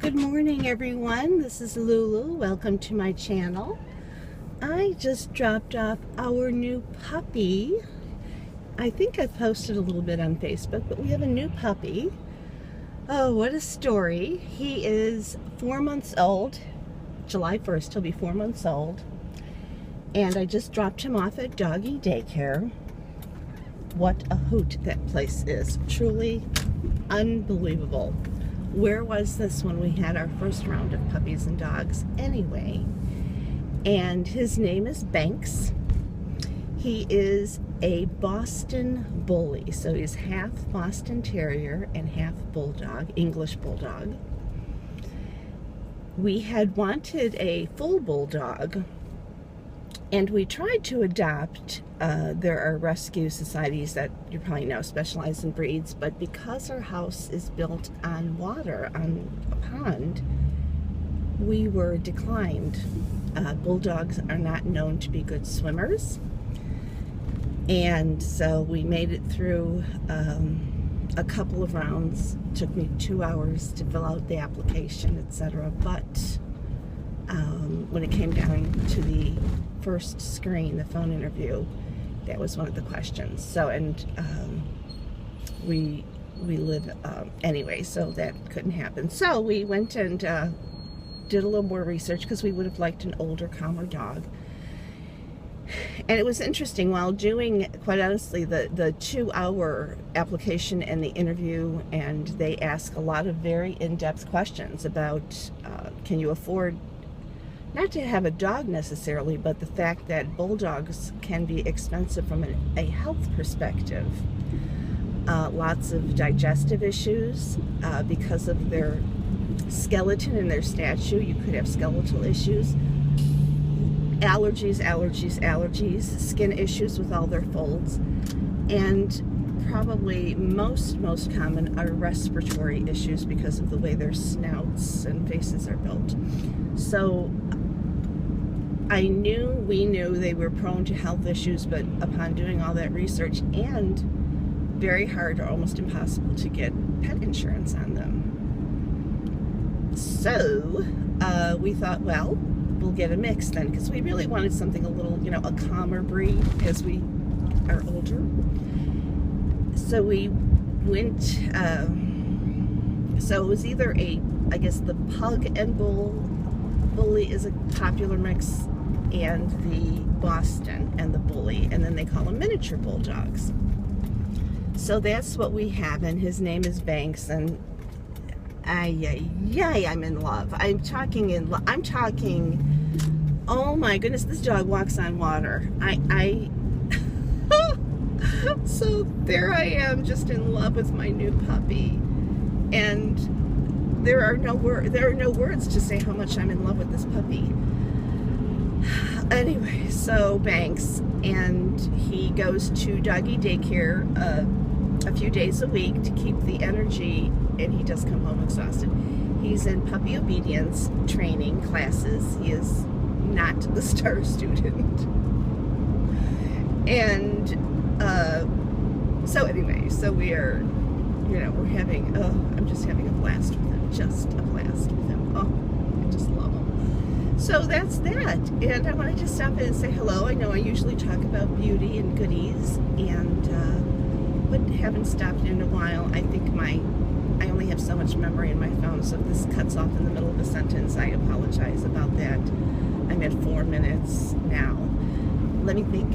Good morning, everyone. This is Lulu. Welcome to my channel. I just dropped off our new puppy. I think I posted a little bit on Facebook, but we have a new puppy. Oh, what a story. He is 4 months old. July 1st, he'll be 4 months old. And I just dropped him off at doggie daycare. What a hoot that place is. Truly unbelievable. Where was this when we had our first round of puppies and dogs anyway? And his name is Banks. He is a Boston Bully, so he's half Boston Terrier and half Bulldog, English Bulldog. We had wanted a full Bulldog, and we tried to adopt. There are rescue societies that you probably know specialize in breeds, but because our house is built on water, on a pond, we were declined. Bulldogs are not known to be good swimmers, and so we made it through a couple of rounds. It took me 2 hours to fill out the application, etc. But when it came down to the first screen, the phone interview, that was one of the questions. So, and we live anyway, so that couldn't happen. So we went and did a little more research because we would have liked an older, calmer dog. And it was interesting while doing, quite honestly, the 2-hour application and the interview, and they ask a lot of very in-depth questions about can you afford not to have a dog necessarily, but the fact that bulldogs can be expensive from a health perspective. Lots of digestive issues because of their skeleton and their stature. You could have skeletal issues. Allergies, skin issues with all their folds. And probably most common are respiratory issues because of the way their snouts and faces are built. So we knew they were prone to health issues, but upon doing all that research, and very hard or almost impossible to get pet insurance on them. So we thought, well, we'll get a mix then, because we really wanted something a little, a calmer breed as we are older. So we went, so it was either I guess the Pug and Bully is a popular mix, and the Boston and the Bully, and then they call them miniature bulldogs. So that's what we have, and his name is Banks, and I'm in love. I'm talking, oh my goodness, this dog walks on water. So there I am, just in love with my new puppy, and there are no words to say how much I'm in love with this puppy. Anyway, so Banks, and he goes to doggie daycare a few days a week to keep the energy, and he does come home exhausted. He's in puppy obedience training classes. He is not the star student. And so anyway, so we are, we're having, I'm just having a blast with him, just a blast with him. Oh, I just love him. So that's that, and I wanted to stop in and say hello. I know I usually talk about beauty and goodies, and but haven't stopped in a while. I think I only have so much memory in my phone, so if this cuts off in the middle of a sentence, I apologize about that. I'm at 4 minutes now. Let me think.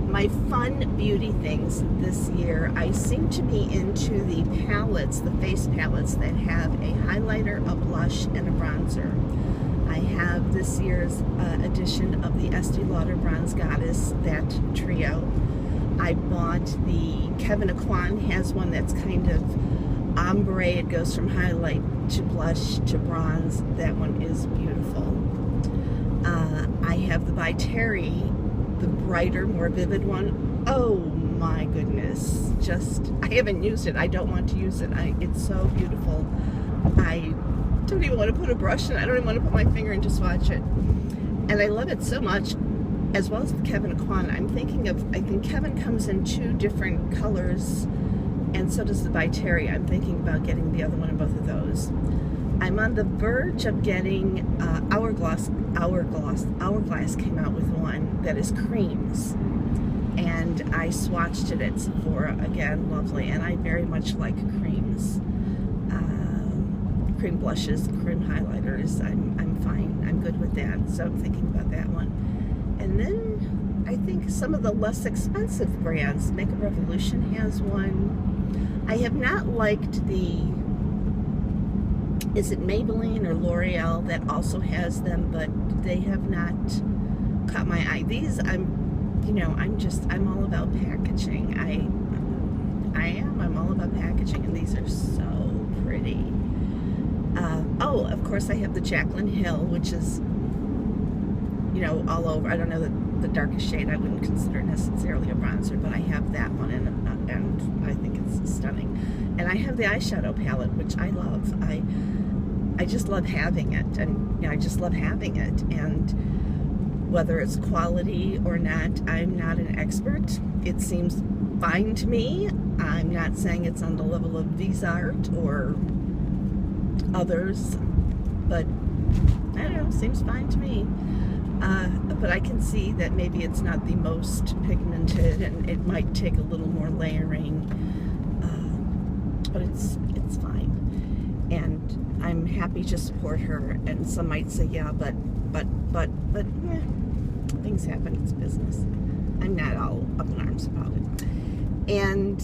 My fun beauty things this year, I seem to be into the palettes, the face palettes that have a highlighter, a blush, and a bronzer. I have this year's edition of the Estee Lauder Bronze Goddess, that trio. I bought the Kevyn Aucoin has one that's kind of ombre. It goes from highlight to blush to bronze. That one is beautiful. I have the By Terry, the brighter, more vivid one. Oh my goodness. I haven't used it. I don't want to use it. It's so beautiful. I don't even want to put a brush in it. I don't even want to put my finger in to swatch it. And I love it so much, as well as the Kevyn Aucoin. I think Kevyn comes in 2 different colors, and so does the By Terry. I'm thinking about getting the other one in both of those. I'm on the verge of getting Hourglass came out with one that is creams, and I swatched it at Sephora. Again, lovely, and I very much like creams, cream blushes, cream highlighters. I'm fine, I'm good with that, so I'm thinking about that one. And then I think some of the less expensive brands, Makeup Revolution has one. I have not liked the, is it Maybelline or L'Oreal that also has them, but they have not caught my eye. These, I'm all about packaging. I'm all about packaging, and these are so pretty. Oh, of course I have the Jaclyn Hill, which is, all over. I don't know the darkest shade. I wouldn't consider it necessarily a bronzer, but I have that one, and I think it's stunning. And I have the eyeshadow palette, which I love. I just love having it, and I just love having it. And whether it's quality or not, I'm not an expert. It seems fine to me. I'm not saying it's on the level of Vizart or others, but I don't know, seems fine to me. But I can see that maybe it's not the most pigmented, and it might take a little more layering, but it's fine. And I'm happy to support her. And some might say, yeah, but things happen. It's business. I'm not all up in arms about it. And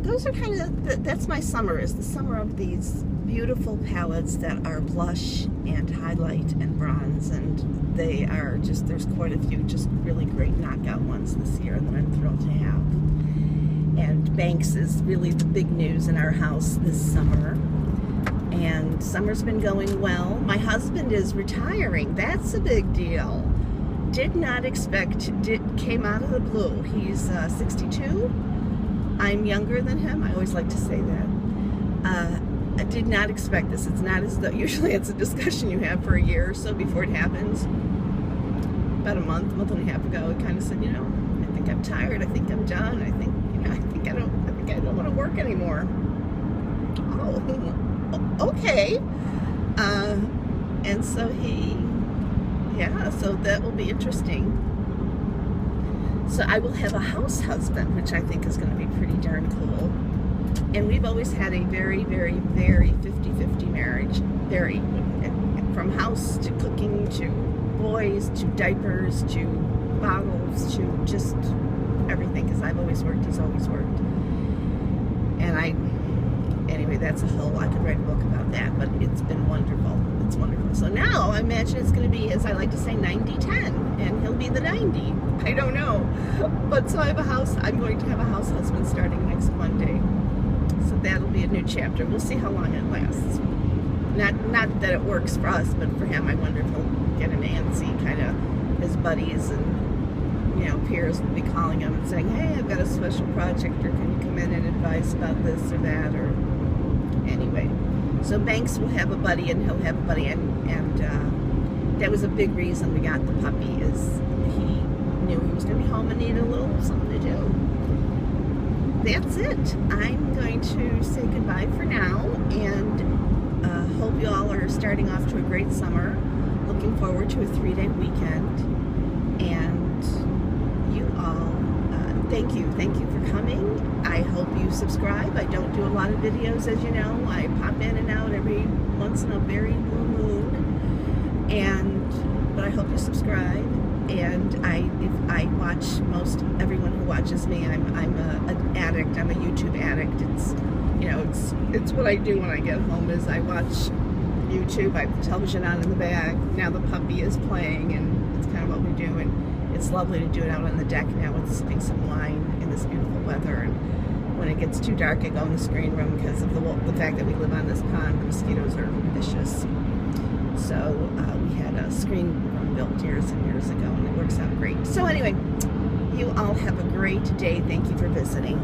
those are kind of, that's my summer, is the summer of these beautiful palettes that are blush and highlight and bronze, and they are just, there's quite a few just really great knockout ones this year that I'm thrilled to have. And Banks is really the big news in our house this summer, and summer's been going well. My husband is retiring. That's a big deal. Did not expect, came out of the blue. He's 62. I'm younger than him. I always like to say that. I did not expect this. It's not as though, usually it's a discussion you have for a year or so before it happens. About a month and a half ago, it kind of said, I think I'm tired. I think I'm done. I think I don't want to work anymore. Oh, okay. And so so that will be interesting. So I will have a house husband, which I think is going to be pretty darn cool. And we've always had a very, very, very 50-50 marriage. Very. From house to cooking to boys to diapers to bottles to just everything. Because I've always worked, he's always worked. And anyway, that's a whole, I could write a book about that, but it's been wonderful. It's wonderful. So now I imagine it's going to be, as I like to say, 90-10, and he'll be the 90. I don't know. But so I'm going to have a house husband starting next Monday. So that'll be a new chapter. We'll see how long it lasts. Not that it works for us, but for him, I wonder if he'll get an antsy, kind of his buddies and peers will be calling him and saying, hey, I've got a special project, or can you come in and advise about this or that, or anyway. So Banks will have a buddy, and he'll have a buddy, and that was a big reason we got the puppy, is he knew he was going to be home and needed a little something to do. That's it. I'm going to say goodbye for now, and hope you all are starting off to a great summer. Looking forward to a 3-day weekend, and you all, thank you for coming. I hope you subscribe. I don't do a lot of videos, as you know. I pop in and out every once in a very blue moon, but I hope you subscribe. And if I watch most everyone who watches me, I'm an addict. I'm a YouTube addict. It's what I do when I get home, is I watch YouTube. I have the television on in the back. Now the puppy is playing, and it's kind of what we do. And it's lovely to do it out on the deck now with sipping some wine in this beautiful weather. And when it gets too dark, I go in the screen room because of the fact that we live on this pond. The mosquitoes are vicious. So we had a screen room built years and years ago, and it works out great. So anyway, you all have a great day. Thank you for visiting.